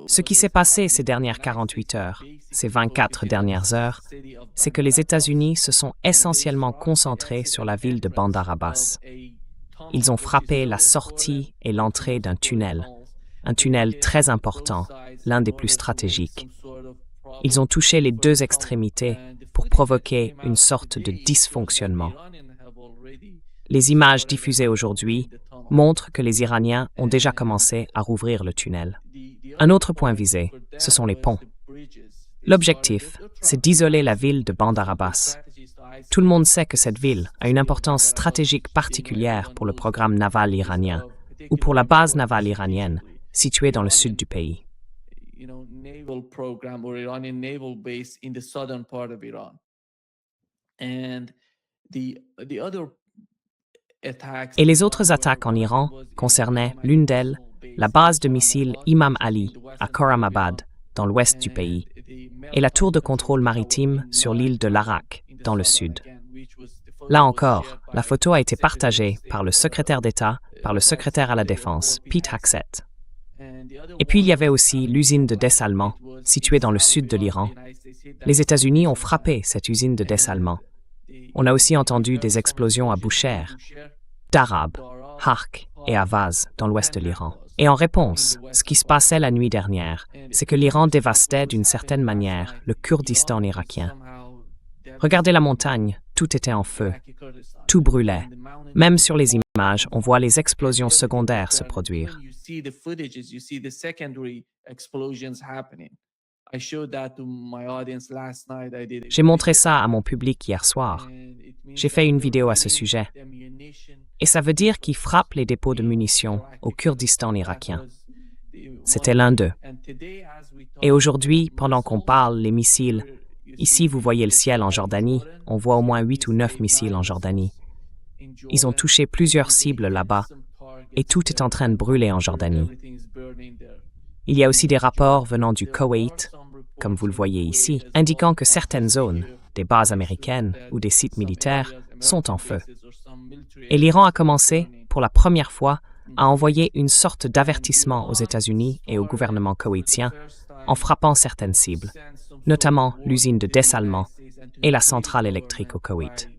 Ce qui s'est passé ces dernières 48 heures, ces 24 dernières heures, c'est que les États-Unis se sont essentiellement concentrés sur la ville de Bandar Abbas. Ils ont frappé la sortie et l'entrée d'un tunnel, un tunnel très important, l'un des plus stratégiques. Ils ont touché les deux extrémités pour provoquer une sorte de dysfonctionnement. Les images diffusées aujourd'hui montrent que les Iraniens ont déjà commencé à rouvrir le tunnel. Un autre point visé, ce sont les ponts. L'objectif, c'est d'isoler la ville de Bandar Abbas. Tout le monde sait que cette ville a une importance stratégique particulière pour le programme naval iranien ou pour la base navale iranienne située dans le sud du pays. Et les autres attaques en Iran concernaient l'une d'elles, la base de missiles Imam Ali à Khorramabad, dans l'ouest du pays, et la tour de contrôle maritime sur l'île de Larak, dans le sud. Là encore, la photo a été partagée par le secrétaire d'État, par le secrétaire à la Défense, Pete Hegseth. Et puis il y avait aussi l'usine de dessalement, située dans le sud de l'Iran. Les États-Unis ont frappé cette usine de dessalement. On a aussi entendu des explosions à Bushehr, Darab, Hark et Avaz, dans l'ouest de l'Iran. Et en réponse, ce qui se passait la nuit dernière, c'est que l'Iran dévastait d'une certaine manière le Kurdistan irakien. Regardez la montagne, tout était en feu, tout brûlait. Même sur les images, on voit les explosions secondaires se produire. J'ai montré ça à mon public hier soir. J'ai fait une vidéo à ce sujet. Et ça veut dire qu'ils frappent les dépôts de munitions au Kurdistan irakien. C'était l'un d'eux. Et aujourd'hui, pendant qu'on parle, les missiles, ici vous voyez le ciel en Jordanie, on voit au moins 8 ou 9 missiles en Jordanie. Ils ont touché plusieurs cibles là-bas et tout est en train de brûler en Jordanie. Il y a aussi des rapports venant du Koweït, comme vous le voyez ici, indiquant que certaines zones, des bases américaines ou des sites militaires, sont en feu. Et l'Iran a commencé, pour la première fois, à envoyer une sorte d'avertissement aux États-Unis et au gouvernement koweïtien en frappant certaines cibles, notamment l'usine de dessalement et la centrale électrique au Koweït.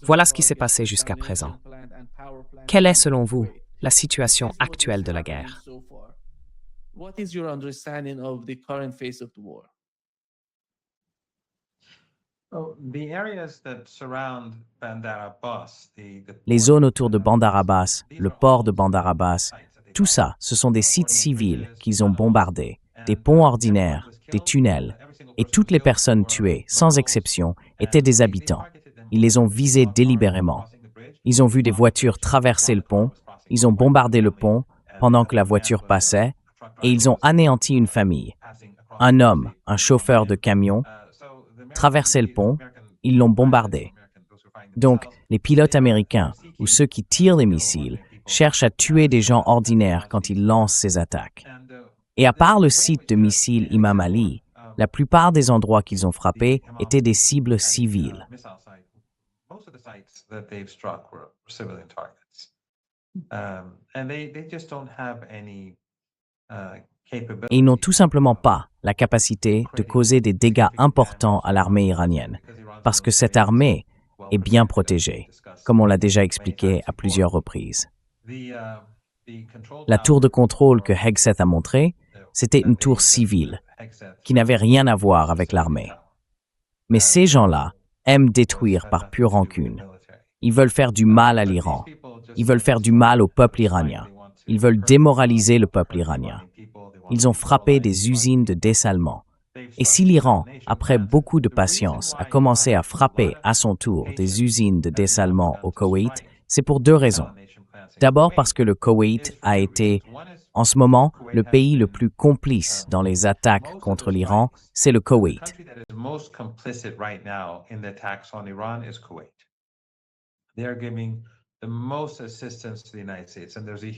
Voilà ce qui s'est passé jusqu'à présent. Quelle est, selon vous, la situation actuelle de la guerre? Les zones autour de Bandar Abbas, le port de Bandar Abbas, tout ça, ce sont des sites civils qu'ils ont bombardés, des ponts ordinaires, des tunnels, et toutes les personnes tuées, sans exception, étaient des habitants. Ils les ont visés délibérément. Ils ont vu des voitures traverser le pont, ils ont bombardé le pont pendant que la voiture passait, et ils ont anéanti une famille. Un homme, un chauffeur de camion, traversait le pont, ils l'ont bombardé. Donc, les pilotes américains ou ceux qui tirent les missiles cherchent à tuer des gens ordinaires quand ils lancent ces attaques. Et à part le site de missiles Imam Ali, la plupart des endroits qu'ils ont frappés étaient des cibles civiles. Et ils n'ont tout simplement pas la capacité de causer des dégâts importants à l'armée iranienne, parce que cette armée est bien protégée, comme on l'a déjà expliqué à plusieurs reprises. La tour de contrôle que Hegseth a montrée, c'était une tour civile, qui n'avait rien à voir avec l'armée. Mais ces gens-là aiment détruire par pure rancune. Ils veulent faire du mal à l'Iran. Ils veulent faire du mal au peuple iranien. Ils veulent démoraliser le peuple iranien. Ils ont frappé des usines de dessalement. Et si l'Iran, après beaucoup de patience, a commencé à frapper à son tour des usines de dessalement au Koweït, c'est pour deux raisons. D'abord parce que le Koweït a été, en ce moment, le pays le plus complice dans les attaques contre l'Iran, c'est le Koweït.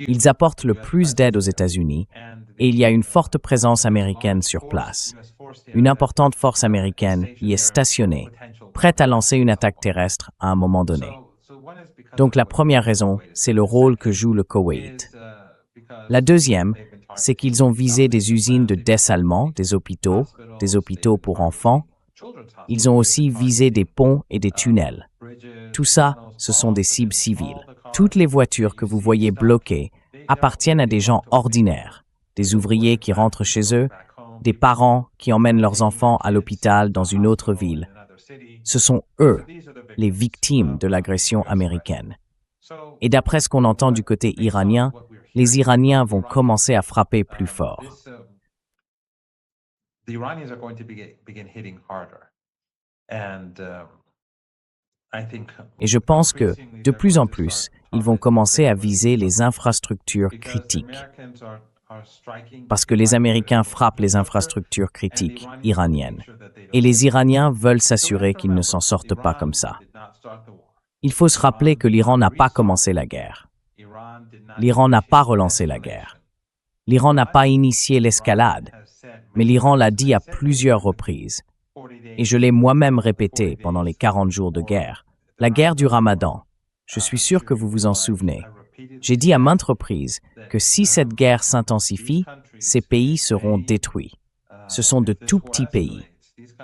Ils apportent le plus d'aide aux États-Unis et il y a une forte présence américaine sur place. Une importante force américaine y est stationnée, prête à lancer une attaque terrestre à un moment donné. Donc la première raison, c'est le rôle que joue le Koweït. La deuxième, c'est qu'ils ont visé des usines de dessalement, des hôpitaux pour enfants. Ils ont aussi visé des ponts et des tunnels. Tout ça, ce sont des cibles civiles. Toutes les voitures que vous voyez bloquées appartiennent à des gens ordinaires, des ouvriers qui rentrent chez eux, des parents qui emmènent leurs enfants à l'hôpital dans une autre ville. Ce sont eux, les victimes de l'agression américaine. Et d'après ce qu'on entend du côté iranien, les Iraniens vont commencer à frapper plus fort. Et je pense que, de plus en plus, ils vont commencer à viser les infrastructures critiques. Parce que les Américains frappent les infrastructures critiques iraniennes. Et les Iraniens veulent s'assurer qu'ils ne s'en sortent pas comme ça. Il faut se rappeler que l'Iran n'a pas commencé la guerre. L'Iran n'a pas relancé la guerre. L'Iran n'a pas initié l'escalade. Mais l'Iran l'a dit à plusieurs reprises. Et je l'ai moi-même répété pendant les 40 jours de guerre. La guerre du Ramadan. Je suis sûr que vous vous en souvenez. J'ai dit à maintes reprises que si cette guerre s'intensifie, ces pays seront détruits. Ce sont de tout petits pays.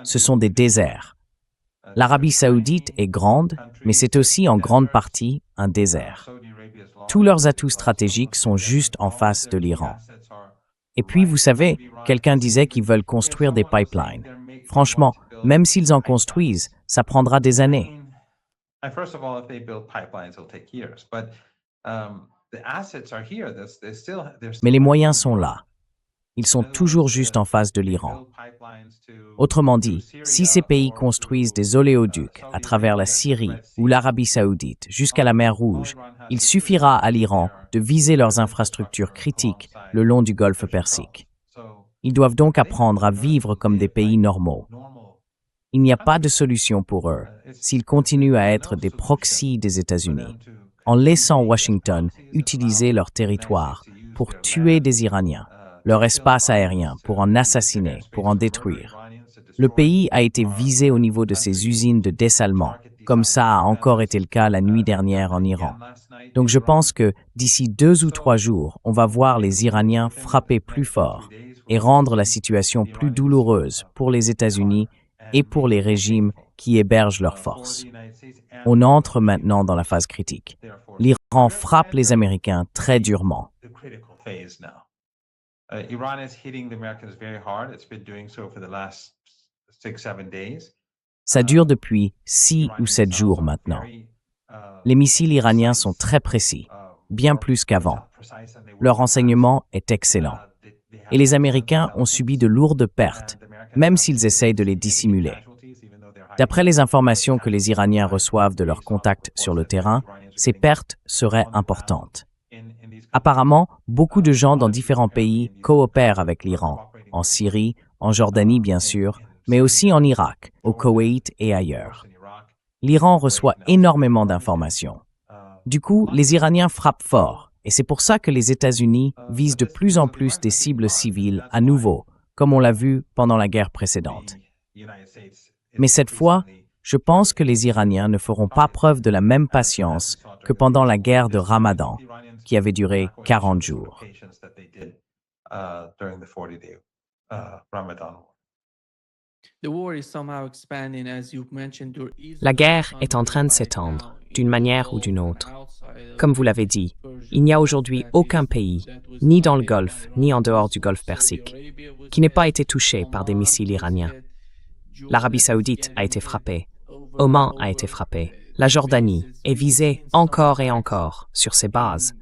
Ce sont des déserts. L'Arabie saoudite est grande, mais c'est aussi en grande partie un désert. Tous leurs atouts stratégiques sont juste en face de l'Iran. Et puis, vous savez, quelqu'un disait qu'ils veulent construire des pipelines. Franchement, même s'ils en construisent, ça prendra des années. Mais les moyens sont là. Ils sont toujours juste en face de l'Iran. Autrement dit, si ces pays construisent des oléoducs à travers la Syrie ou l'Arabie saoudite jusqu'à la mer Rouge, il suffira à l'Iran de viser leurs infrastructures critiques le long du golfe Persique. Ils doivent donc apprendre à vivre comme des pays normaux. Il n'y a pas de solution pour eux s'ils continuent à être des proxys des États-Unis, en laissant Washington utiliser leur territoire pour tuer des Iraniens, leur espace aérien pour en assassiner, pour en détruire. Le pays a été visé au niveau de ses usines de dessalement, comme ça a encore été le cas la nuit dernière en Iran. Donc je pense que d'ici 2 ou 3 jours, on va voir les Iraniens frapper plus fort et rendre la situation plus douloureuse pour les États-Unis et pour les régimes qui hébergent leurs forces. On entre maintenant dans la phase critique. L'Iran frappe les Américains très durement. Iran is hitting the Americans very hard. It's been doing so for the last 6-7 days. Ça dure depuis 6 ou 7 jours maintenant. Les missiles iraniens sont très précis, bien plus qu'avant. Leur renseignement est excellent. Et les Américains ont subi de lourdes pertes, même s'ils essayent de les dissimuler. D'après les informations que les Iraniens reçoivent de leurs contacts sur le terrain, ces pertes seraient importantes. Apparemment, beaucoup de gens dans différents pays coopèrent avec l'Iran, en Syrie, en Jordanie bien sûr, mais aussi en Irak, au Koweït et ailleurs. L'Iran reçoit énormément d'informations. Du coup, les Iraniens frappent fort, et c'est pour ça que les États-Unis visent de plus en plus des cibles civiles à nouveau, comme on l'a vu pendant la guerre précédente. Mais cette fois, je pense que les Iraniens ne feront pas preuve de la même patience que pendant la guerre de Ramadan, qui avait duré 40 jours. La guerre est en train de s'étendre, d'une manière ou d'une autre. Comme vous l'avez dit, il n'y a aujourd'hui aucun pays, ni dans le Golfe, ni en dehors du Golfe Persique, qui n'ait pas été touché par des missiles iraniens. L'Arabie saoudite a été frappée, Oman a été frappé, la Jordanie est visée encore et encore sur ses bases.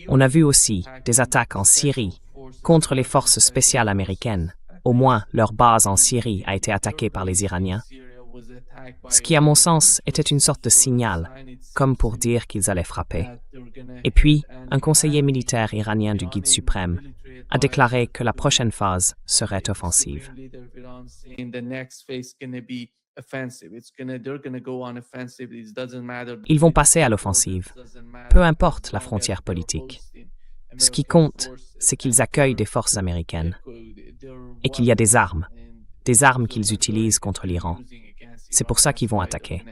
On a vu aussi des attaques en Syrie contre les forces spéciales américaines. Au moins, leur base en Syrie a été attaquée par les Iraniens. Ce qui, à mon sens, était une sorte de signal, comme pour dire qu'ils allaient frapper. Et puis, un conseiller militaire iranien du Guide suprême a déclaré que la prochaine phase serait offensive. Ils vont passer à l'offensive, peu importe la frontière politique. Ce qui compte, c'est qu'ils accueillent des forces américaines et qu'il y a des armes qu'ils utilisent contre l'Iran. C'est pour ça qu'ils vont attaquer.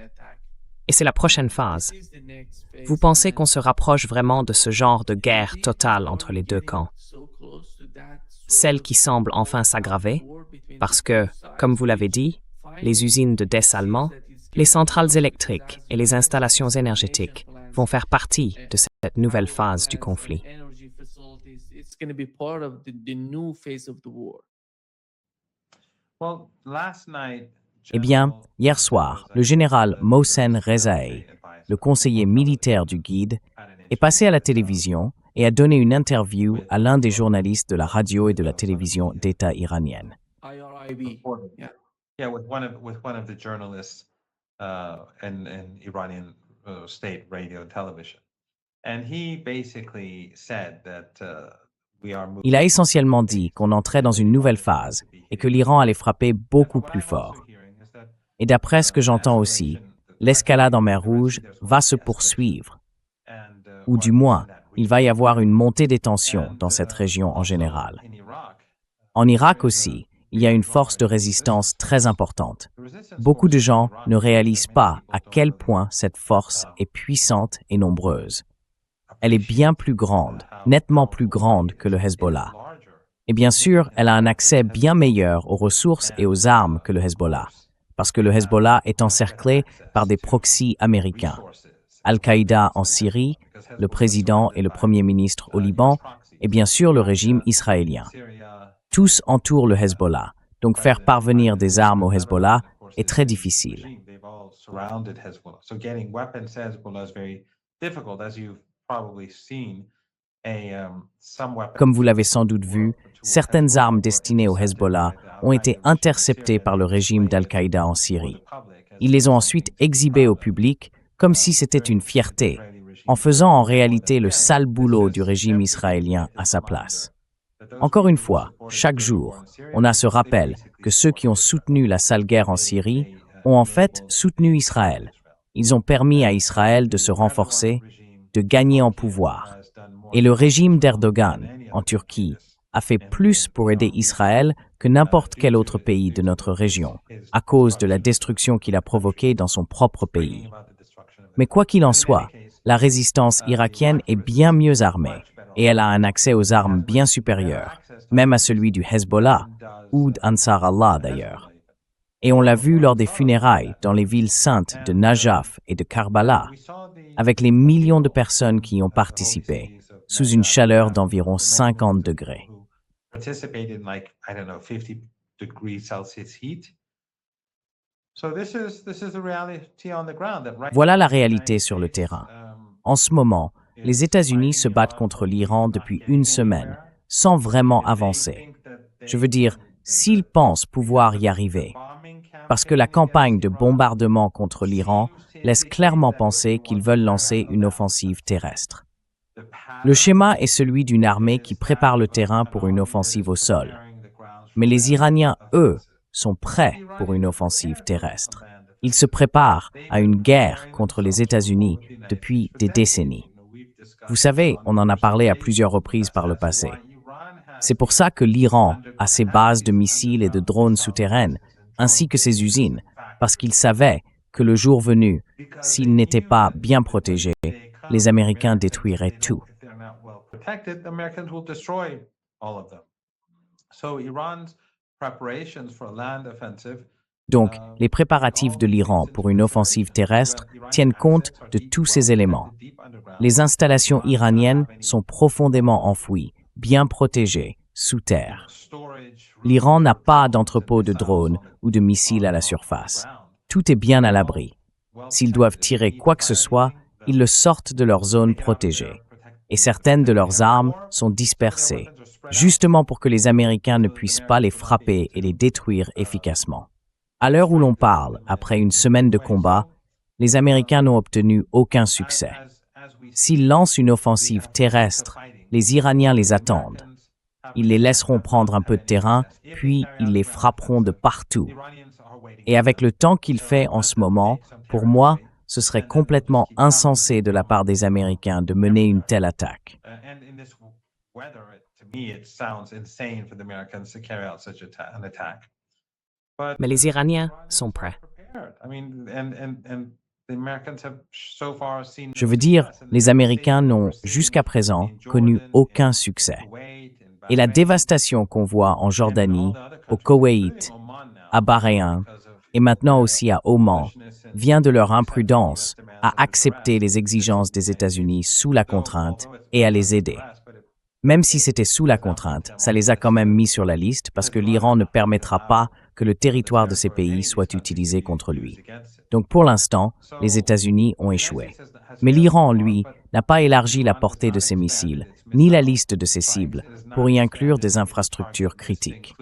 Et Et c'est la prochaine phase. Vous pensez qu'on se rapproche vraiment de ce genre de guerre totale entre les deux camps? Celle qui semble enfin s'aggraver? Parce que, comme vous l'avez dit, les usines de dessalement, les centrales électriques et les installations énergétiques vont faire partie de cette nouvelle phase du conflit. Eh bien, hier soir, le général Mohsen Rezaei, le conseiller militaire du guide, est passé à la télévision et a donné une interview à l'un des journalistes de la radio et de la télévision d'État iranienne. Yeah, with one of the journalists in Iranian state radio and television, and he basically said that we are moving. Il a essentiellement dit qu'on entrait dans une nouvelle phase et que l'Iran allait frapper beaucoup plus fort. Et d'après ce que j'entends aussi, l'escalade en mer Rouge va se poursuivre, ou du moins, il va y avoir une montée des tensions dans cette région en général. En Irak aussi, il y a une force de résistance très importante. Beaucoup de gens ne réalisent pas à quel point cette force est puissante et nombreuse. Elle est bien plus grande, nettement plus grande que le Hezbollah. Et bien sûr, elle a un accès bien meilleur aux ressources et aux armes que le Hezbollah, parce que le Hezbollah est encerclé par des proxys américains. Al-Qaïda en Syrie, le président et le premier ministre au Liban, et bien sûr le régime israélien. Tous entourent le Hezbollah, donc faire parvenir des armes au Hezbollah est très difficile. Comme vous l'avez sans doute vu, certaines armes destinées au Hezbollah ont été interceptées par le régime d'Al-Qaïda en Syrie. Ils les ont ensuite exhibées au public comme si c'était une fierté, en faisant en réalité le sale boulot du régime israélien à sa place. Encore une fois, chaque jour, on a ce rappel que ceux qui ont soutenu la sale guerre en Syrie ont en fait soutenu Israël. Ils ont permis à Israël de se renforcer, de gagner en pouvoir. Et le régime d'Erdogan, en Turquie, a fait plus pour aider Israël que n'importe quel autre pays de notre région, à cause de la destruction qu'il a provoquée dans son propre pays. Mais quoi qu'il en soit, la résistance irakienne est bien mieux armée, et elle a un accès aux armes bien supérieur, même à celui du Hezbollah, ou d'Ansar Allah d'ailleurs. Et on l'a vu lors des funérailles dans les villes saintes de Najaf et de Karbala, avec les millions de personnes qui y ont participé, sous une chaleur d'environ 50 degrés. Voilà la réalité sur le terrain. En ce moment, les États-Unis se battent contre l'Iran depuis une semaine, sans vraiment avancer. Je veux dire, s'ils pensent pouvoir y arriver. Parce que la campagne de bombardement contre l'Iran laisse clairement penser qu'ils veulent lancer une offensive terrestre. Le schéma est celui d'une armée qui prépare le terrain pour une offensive au sol. Mais les Iraniens, eux, sont prêts pour une offensive terrestre. Ils se préparent à une guerre contre les États-Unis depuis des décennies. Vous savez, on en a parlé à plusieurs reprises par le passé. C'est pour ça que l'Iran a ses bases de missiles et de drones souterraines, ainsi que ses usines, parce qu'il savait que le jour venu, s'ils n'étaient pas bien protégés, les Américains détruiraient tout. Donc, les préparatifs de l'Iran pour une offensive terrestre tiennent compte de tous ces éléments. Les installations iraniennes sont profondément enfouies, bien protégées, sous terre. L'Iran n'a pas d'entrepôt de drones ou de missiles à la surface. Tout est bien à l'abri. S'ils doivent tirer quoi que ce soit, ils le sortent de leur zone protégée. Et certaines de leurs armes sont dispersées, justement pour que les Américains ne puissent pas les frapper et les détruire efficacement. À l'heure où l'on parle, après une semaine de combat, les Américains n'ont obtenu aucun succès. S'ils lancent une offensive terrestre, les Iraniens les attendent. Ils les laisseront prendre un peu de terrain, puis ils les frapperont de partout. Et avec le temps qu'il fait en ce moment, pour moi, ce serait complètement insensé de la part des Américains de mener une telle attaque. Mais les Iraniens sont prêts. Je veux dire, les Américains n'ont jusqu'à présent connu aucun succès. Et la dévastation qu'on voit en Jordanie, au Koweït, à Bahreïn et maintenant aussi à Oman vient de leur imprudence à accepter les exigences des États-Unis sous la contrainte et à les aider. Même si c'était sous la contrainte, ça les a quand même mis sur la liste parce que l'Iran ne permettra pas que le territoire de ces pays soit utilisé contre lui. Donc pour l'instant, les États-Unis ont échoué. Mais l'Iran, lui, n'a pas élargi la portée de ses missiles, ni la liste de ses cibles, pour y inclure des infrastructures critiques.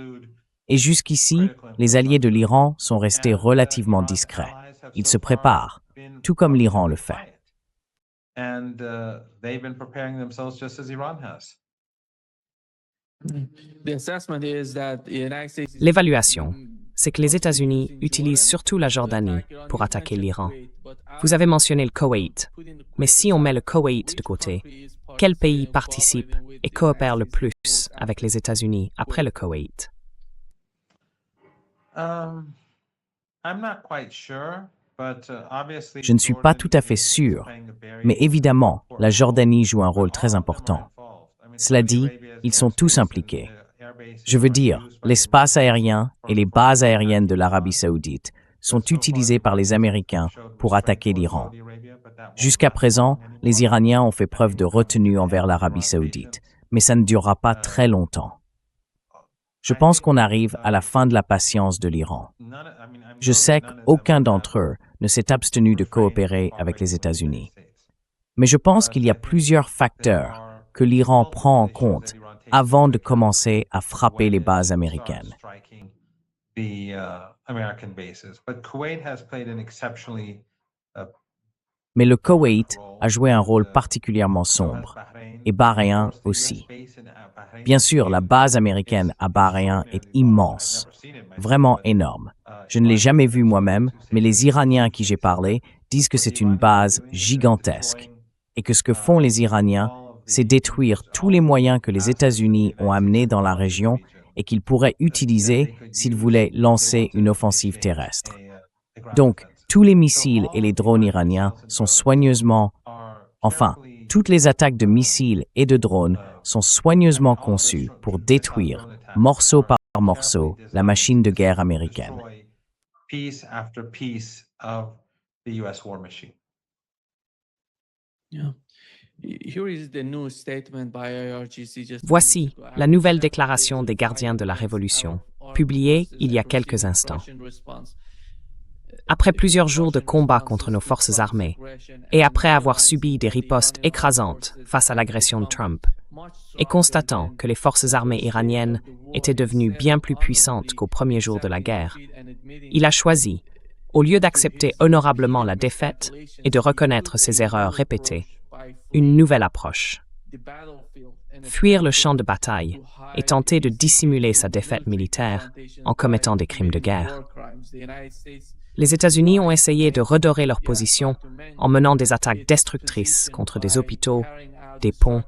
Et jusqu'ici, les alliés de l'Iran sont restés relativement discrets. Ils se préparent, tout comme l'Iran le fait. L'évaluation, c'est que les États-Unis utilisent surtout la Jordanie pour attaquer l'Iran. Vous avez mentionné le Koweït, mais si on met le Koweït de côté, quel pays participe et coopère le plus avec les États-Unis après le Koweït? Je ne suis pas tout à fait sûr, mais évidemment, la Jordanie joue un rôle très important. Cela dit, ils sont tous impliqués. Je veux dire, l'espace aérien et les bases aériennes de l'Arabie saoudite sont utilisés par les Américains pour attaquer l'Iran. Jusqu'à présent, les Iraniens ont fait preuve de retenue envers l'Arabie saoudite, mais ça ne durera pas très longtemps. Je pense qu'on arrive à la fin de la patience de l'Iran. Je sais qu'aucun d'entre eux ne s'est abstenu de coopérer avec les États-Unis. Mais je pense qu'il y a plusieurs facteurs que l'Iran prend en compte avant de commencer à frapper les bases américaines. Mais le Koweït a joué un rôle particulièrement sombre, et Bahreïn aussi. Bien sûr, la base américaine à Bahreïn est immense, vraiment énorme. Je ne l'ai jamais vue moi-même, mais les Iraniens à qui j'ai parlé disent que c'est une base gigantesque, et que ce que font les Iraniens, c'est détruire tous les moyens que les États-Unis ont amenés dans la région et qu'ils pourraient utiliser s'ils voulaient lancer une offensive terrestre. Donc, tous les missiles et les drones iraniens sont toutes les attaques de missiles et de drones sont soigneusement conçues pour détruire, morceau par morceau, la machine de guerre américaine. Voici la nouvelle déclaration des gardiens de la Révolution, publiée il y a quelques instants. Après plusieurs jours de combat contre nos forces armées, et après avoir subi des ripostes écrasantes face à l'agression de Trump, et constatant que les forces armées iraniennes étaient devenues bien plus puissantes qu'au premier jour de la guerre, il a choisi, au lieu d'accepter honorablement la défaite et de reconnaître ses erreurs répétées, une nouvelle approche. Fuir le champ de bataille et tenter de dissimuler sa défaite militaire en commettant des crimes de guerre. Les États-Unis ont essayé de redorer leur position en menant des attaques destructrices contre des hôpitaux, des ponts,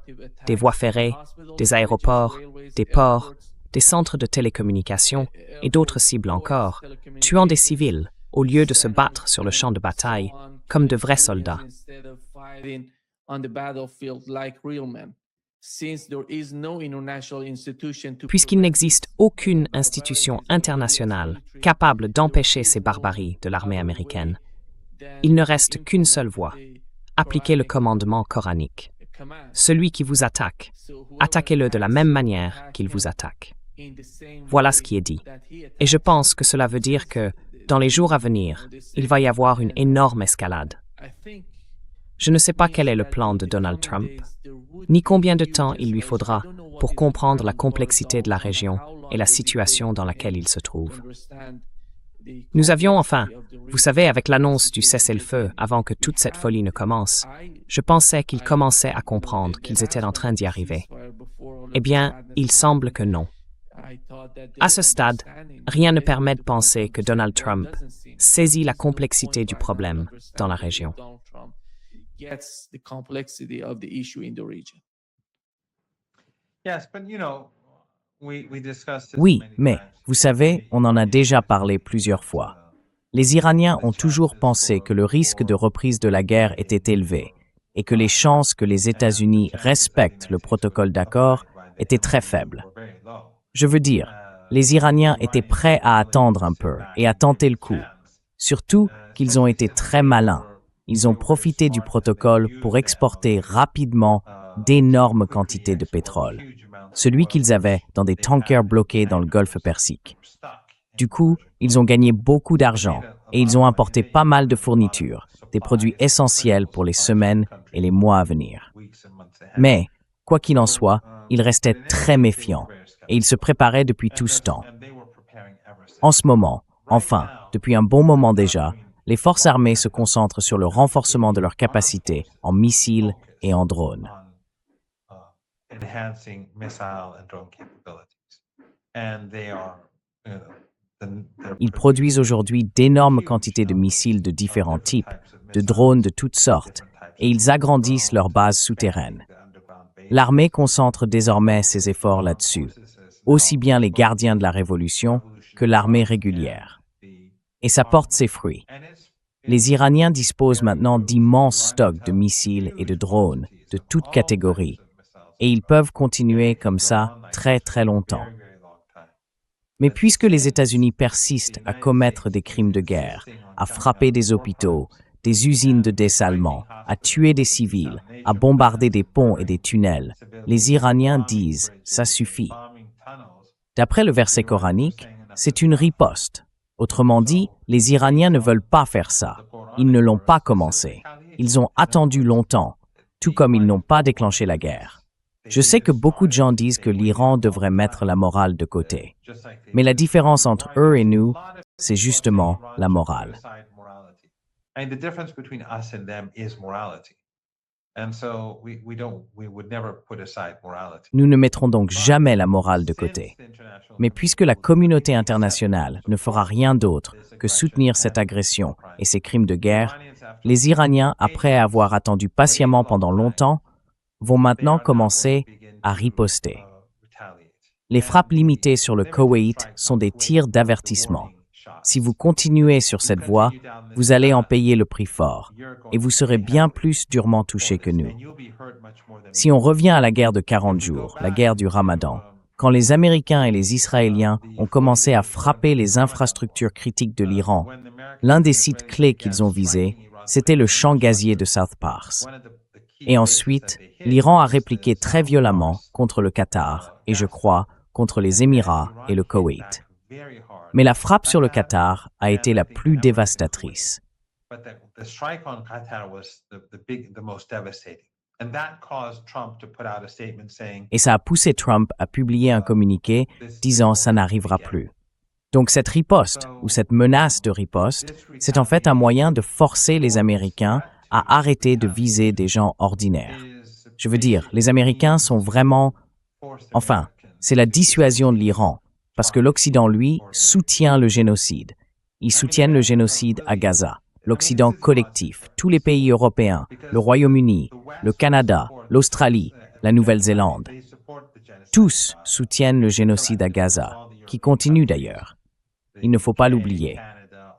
des voies ferrées, des aéroports, des ports, des centres de télécommunications et d'autres cibles encore, tuant des civils au lieu de se battre sur le champ de bataille comme de vrais soldats. Puisqu'il n'existe aucune institution internationale capable d'empêcher ces barbaries de l'armée américaine, il ne reste qu'une seule voie, appliquer le commandement coranique. Celui qui vous attaque, attaquez-le de la même manière qu'il vous attaque. Voilà ce qui est dit. Et je pense que cela veut dire que, dans les jours à venir, il va y avoir une énorme escalade. Je ne sais pas quel est le plan de Donald Trump, ni combien de temps il lui faudra pour comprendre la complexité de la région et la situation dans laquelle il se trouve. Nous avions enfin, vous savez, avec l'annonce du cessez-le-feu avant que toute cette folie ne commence, je pensais qu'ils commençaient à comprendre qu'ils étaient en train d'y arriver. Eh bien, il semble que non. À ce stade, rien ne permet de penser que Donald Trump saisit la complexité du problème dans la région. Oui, mais, vous savez, on en a déjà parlé plusieurs fois. Les Iraniens ont toujours pensé que le risque de reprise de la guerre était élevé et que les chances que les États-Unis respectent le protocole d'accord étaient très faibles. Je veux dire, les Iraniens étaient prêts à attendre un peu et à tenter le coup. Surtout qu'ils ont été très malins. Ils ont profité du protocole pour exporter rapidement d'énormes quantités de pétrole, celui qu'ils avaient dans des tankers bloqués dans le golfe Persique. Du coup, ils ont gagné beaucoup d'argent et ils ont importé pas mal de fournitures, des produits essentiels pour les semaines et les mois à venir. Mais, quoi qu'il en soit, ils restaient très méfiants et ils se préparaient depuis tout ce temps. En ce moment, enfin, depuis un bon moment déjà, les forces armées se concentrent sur le renforcement de leurs capacités en missiles et en drones. Ils produisent aujourd'hui d'énormes quantités de missiles de différents types, de drones de toutes sortes, et ils agrandissent leurs bases souterraines. L'armée concentre désormais ses efforts là-dessus, aussi bien les gardiens de la Révolution que l'armée régulière. Et ça porte ses fruits. Les Iraniens disposent maintenant d'immenses stocks de missiles et de drones de toutes catégories, et ils peuvent continuer comme ça très très longtemps. Mais puisque les États-Unis persistent à commettre des crimes de guerre, à frapper des hôpitaux, des usines de dessalement, à tuer des civils, à bombarder des ponts et des tunnels, les Iraniens disent « ça suffit ». D'après le verset coranique, c'est une riposte. Autrement dit, les Iraniens ne veulent pas faire ça. Ils ne l'ont pas commencé. Ils ont attendu longtemps, tout comme ils n'ont pas déclenché la guerre. Je sais que beaucoup de gens disent que l'Iran devrait mettre la morale de côté. Mais la différence entre eux et nous, c'est justement la morale. Nous ne mettrons donc jamais la morale de côté. Mais puisque la communauté internationale ne fera rien d'autre que soutenir cette agression et ces crimes de guerre, les Iraniens, après avoir attendu patiemment pendant longtemps, vont maintenant commencer à riposter. Les frappes limitées sur le Koweït sont des tirs d'avertissement. Si vous continuez sur cette voie, vous allez en payer le prix fort, et vous serez bien plus durement touchés que nous. Si on revient à la guerre de 40 jours, la guerre du Ramadan, quand les Américains et les Israéliens ont commencé à frapper les infrastructures critiques de l'Iran, l'un des sites clés qu'ils ont visés, c'était le champ gazier de South Pars. Et ensuite, l'Iran a répliqué très violemment contre le Qatar et, je crois, contre les Émirats et le Koweït. Mais la frappe sur le Qatar a été la plus dévastatrice. Et ça a poussé Trump à publier un communiqué disant « ça n'arrivera plus ». Donc cette riposte, ou cette menace de riposte, c'est en fait un moyen de forcer les Américains à arrêter de viser des gens ordinaires. Je veux dire, les Américains sont vraiment... Enfin, c'est la dissuasion de l'Iran, parce que l'Occident, lui, soutient le génocide. Ils soutiennent le génocide à Gaza. L'Occident collectif, tous les pays européens, le Royaume-Uni, le Canada, l'Australie, la Nouvelle-Zélande. Tous soutiennent le génocide à Gaza, qui continue d'ailleurs. Il ne faut pas l'oublier.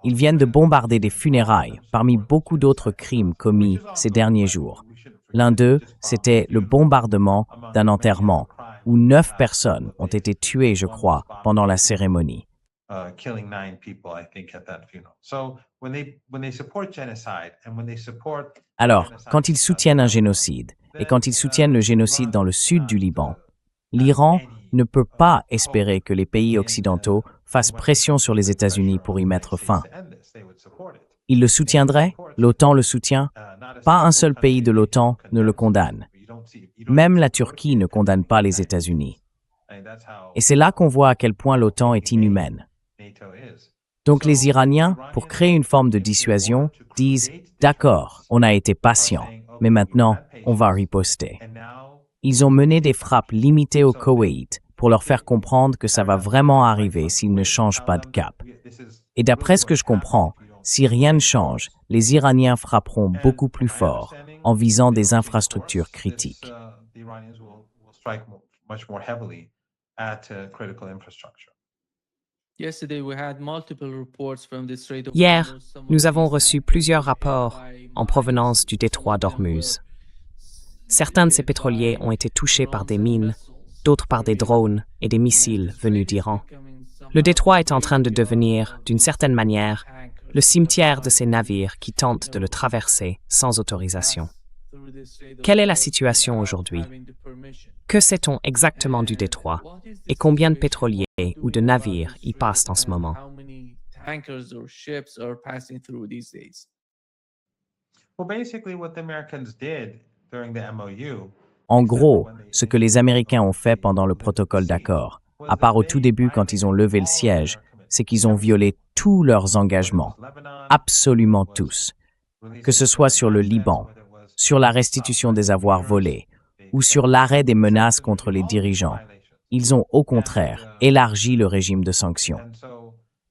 Ils viennent de bombarder des funérailles parmi beaucoup d'autres crimes commis ces derniers jours. L'un d'eux, c'était le bombardement d'un enterrement où 9 personnes ont été tuées, je crois, pendant la cérémonie. Alors, quand ils soutiennent un génocide, et quand ils soutiennent le génocide dans le sud du Liban, l'Iran ne peut pas espérer que les pays occidentaux fassent pression sur les États-Unis pour y mettre fin. Ils le soutiendraient? L'OTAN le soutient? Pas un seul pays de l'OTAN ne le condamne. Même la Turquie ne condamne pas les États-Unis. Et c'est là qu'on voit à quel point l'OTAN est inhumaine. Donc les Iraniens, pour créer une forme de dissuasion, disent « D'accord, on a été patient, mais maintenant, on va riposter ». Ils ont mené des frappes limitées au Koweït pour leur faire comprendre que ça va vraiment arriver s'ils ne changent pas de cap. Et d'après ce que je comprends, si rien ne change, les Iraniens frapperont beaucoup plus fort en visant des infrastructures critiques. Hier, nous avons reçu plusieurs rapports en provenance du détroit d'Ormuz. Certains de ces pétroliers ont été touchés par des mines, d'autres par des drones et des missiles venus d'Iran. Le détroit est en train de devenir, d'une certaine manière, le cimetière de ces navires qui tentent de le traverser sans autorisation. Quelle est la situation aujourd'hui? Que sait-on exactement du détroit et combien de pétroliers ou de navires y passent en ce moment? Well, basically, what the Americans did during the MOU. En gros, ce que les Américains ont fait pendant le protocole d'accord, à part au tout début quand ils ont levé le siège, c'est qu'ils ont violé tous leurs engagements, absolument tous, que ce soit sur le Liban, sur la restitution des avoirs volés ou sur l'arrêt des menaces contre les dirigeants. Ils ont au contraire élargi le régime de sanctions.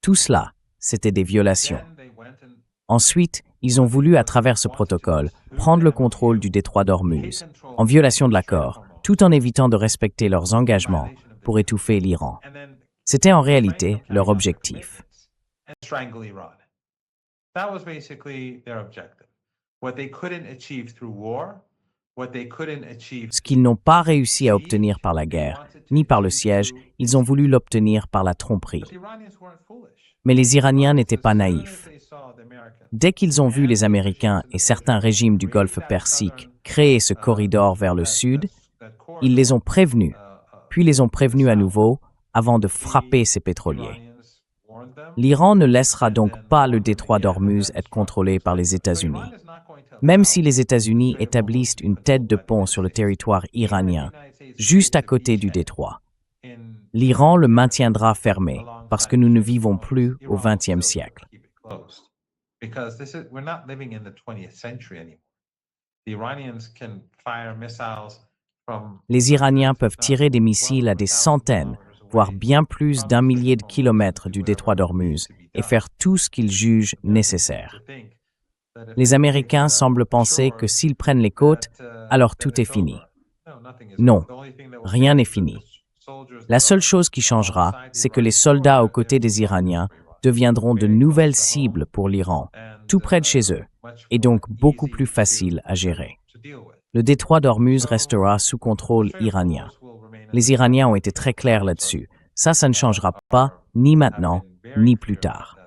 Tout cela, c'était des violations. Ensuite, ils ont voulu, à travers ce protocole, prendre le contrôle du détroit d'Ormuz, en violation de l'accord, tout en évitant de respecter leurs engagements pour étouffer l'Iran. C'était en réalité leur objectif. Ce qu'ils n'ont pas réussi à obtenir par la guerre, ni par le siège, ils ont voulu l'obtenir par la tromperie. Mais les Iraniens n'étaient pas naïfs. Dès qu'ils ont vu les Américains et certains régimes du Golfe Persique créer ce corridor vers le sud, ils les ont prévenus, puis les ont prévenus à nouveau avant de frapper ces pétroliers. L'Iran ne laissera donc pas le détroit d'Ormuz être contrôlé par les États-Unis. Même si les États-Unis établissent une tête de pont sur le territoire iranien, juste à côté du détroit, l'Iran le maintiendra fermé parce que nous ne vivons plus au XXe siècle. Les Iraniens peuvent tirer des missiles à des centaines, voire bien plus d'1 millier de kilomètres du détroit d'Ormuz et faire tout ce qu'ils jugent nécessaire. Les Américains semblent penser que s'ils prennent les côtes, alors tout est fini. Non, rien n'est fini. La seule chose qui changera, c'est que les soldats aux côtés des Iraniens deviendront de nouvelles cibles pour l'Iran, tout près de chez eux, et donc beaucoup plus faciles à gérer. Le détroit d'Ormuz restera sous contrôle iranien. Les Iraniens ont été très clairs là-dessus. Ça ne changera pas, ni maintenant, ni plus tard.